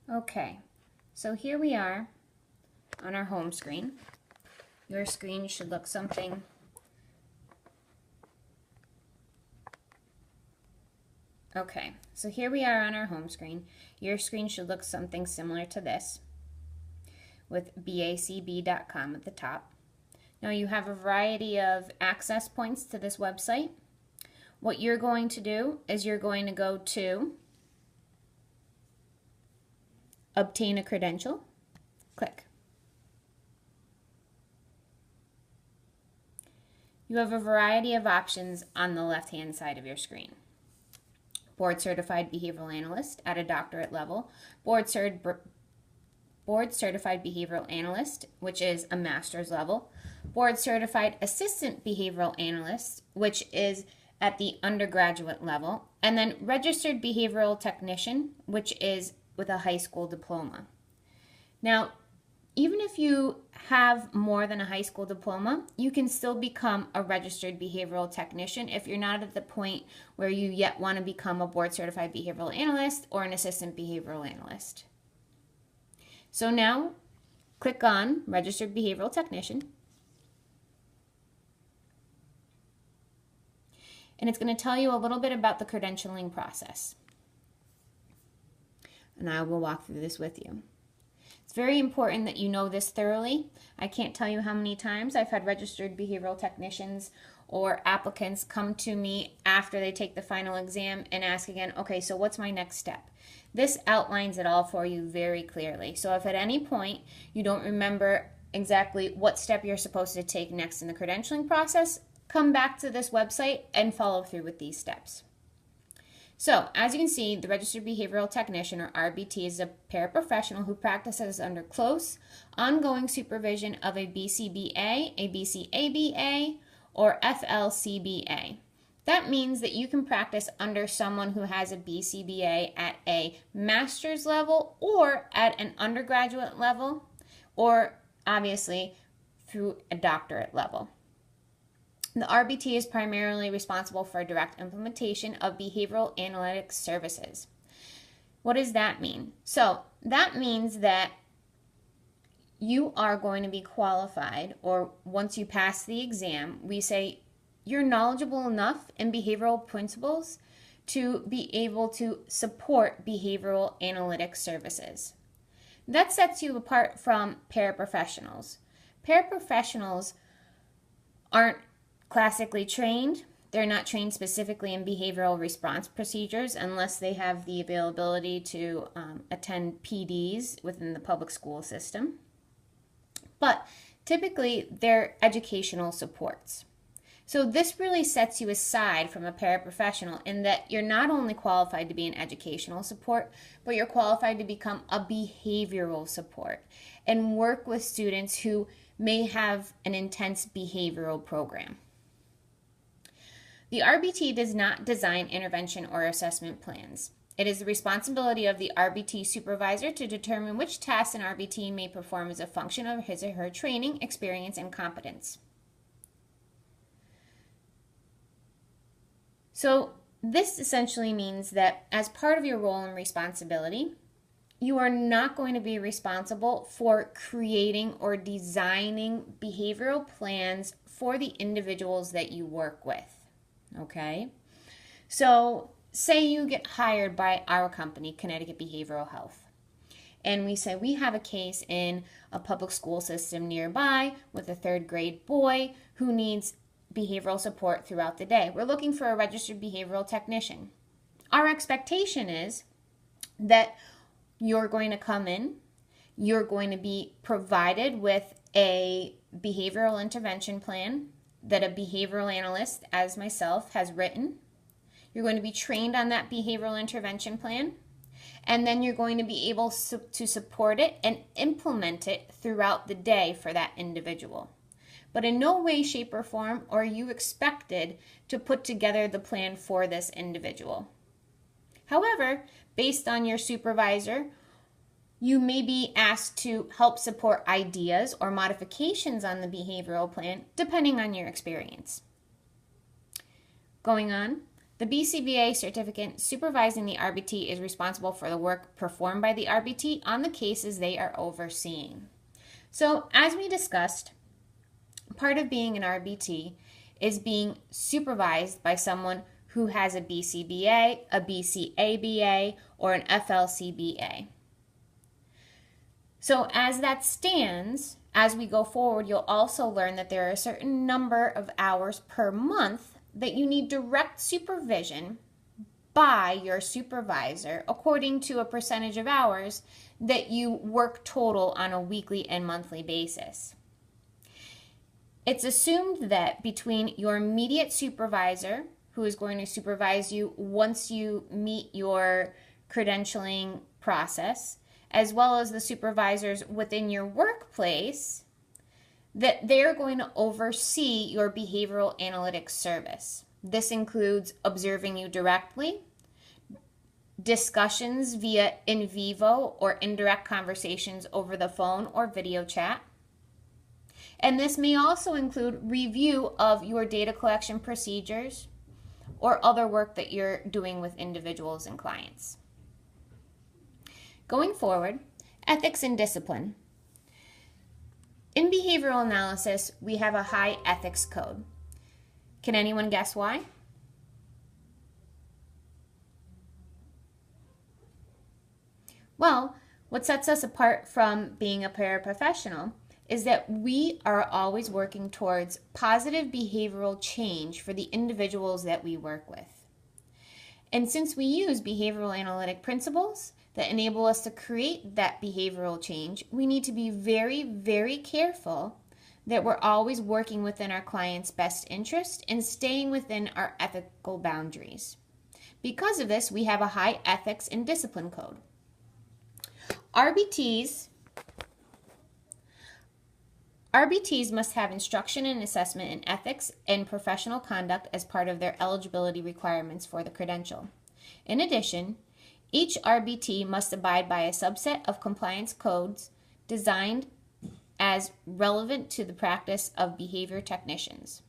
Okay, so here we are on our home screen. Your screen should look something Okay, so here we are on our home screen. Your screen should look something similar to this with bacb.com at the top. Now you have a variety of access points to this website. What you're going to do is you're going to go to obtain a credential, click. You have a variety of options on the left-hand side of your screen. Board Certified Behavioral Analyst at a doctorate level, Board Certified Behavioral Analyst, which is a master's level, Board Certified Assistant Behavioral Analyst, which is at the undergraduate level, and then Registered Behavioral Technician, which is with a high school diploma. Now, even if you have more than a high school diploma, you can still become a registered behavioral technician if you're not at the point where you yet want to become a board certified behavioral analyst or an assistant behavioral analyst. So now, click on registered behavioral technician. And it's going to tell you a little bit about the credentialing process. And I will walk through this with you. It's very important that you know this thoroughly. I can't tell you how many times I've had registered behavioral technicians or applicants come to me after they take the final exam and ask again, okay, so what's my next step? This outlines it all for you very clearly. So if at any point you don't remember exactly what step you're supposed to take next in the credentialing process, come back to this website and follow through with these steps. So, as you can see, the Registered Behavioral Technician, or RBT, is a paraprofessional who practices under close, ongoing supervision of a BCBA, a BCABA, or FLCBA. That means that you can practice under someone who has a BCBA at a master's level or at an undergraduate level, or obviously through a doctorate level. The RBT is primarily responsible for direct implementation of behavioral analytics services. What does that mean? So that means that you are going to be qualified, or once you pass the exam, we say you're knowledgeable enough in behavioral principles to be able to support behavioral analytics services. That sets you apart from paraprofessionals. Paraprofessionals aren't classically trained. They're not trained specifically in behavioral response procedures unless they have the availability to attend PDs within the public school system. But typically, they're educational supports. So this really sets you aside from a paraprofessional in that you're not only qualified to be an educational support, but you're qualified to become a behavioral support and work with students who may have an intense behavioral program. The RBT does not design intervention or assessment plans. It is the responsibility of the RBT supervisor to determine which tasks an RBT may perform as a function of his or her training, experience, and competence. So this essentially means that as part of your role and responsibility, you are not going to be responsible for creating or designing behavioral plans for the individuals that you work with. Okay, so say you get hired by our company, Connecticut Behavioral Health, and we say we have a case in a public school system nearby with a third grade boy who needs behavioral support throughout the day. We're looking for a registered behavioral technician. Our expectation is that you're going to come in, you're going to be provided with a behavioral intervention plan that a behavioral analyst, as myself, has written. You're going to be trained on that behavioral intervention plan, and then you're going to be able to support it and implement it throughout the day for that individual. But in no way, shape, or form are you expected to put together the plan for this individual. However, based on your supervisor, you may be asked to help support ideas or modifications on the behavioral plan, depending on your experience. Going on, The BCBA certificant supervising the RBT is responsible for the work performed by the RBT on the cases they are overseeing. So, as we discussed, part of being an RBT is being supervised by someone who has a BCBA, a BCABA, or an FLCBA. So as that stands, as we go forward, you'll also learn that there are a certain number of hours per month that you need direct supervision by your supervisor according to a percentage of hours that you work total on a weekly and monthly basis. It's assumed that between your immediate supervisor, who is going to supervise you once you meet your credentialing process, as well as the supervisors within your workplace, that they're going to oversee your behavioral analytics service. This includes observing you directly, discussions via in vivo or indirect conversations over the phone or video chat. And this may also include review of your data collection procedures or other work that you're doing with individuals and clients. Going forward, ethics and discipline. In behavioral analysis, we have a high ethics code. Can anyone guess why? Well, what sets us apart from being a paraprofessional is that we are always working towards positive behavioral change for the individuals that we work with. And since we use behavioral analytic principles that enable us to create that behavioral change, we need to be very, very careful that we're always working within our client's best interest and staying within our ethical boundaries. Because of this, we have a high ethics and discipline code. RBTs must have instruction and assessment in ethics and professional conduct as part of their eligibility requirements for the credential. In addition, each RBT must abide by a subset of compliance codes designed as relevant to the practice of behavior technicians.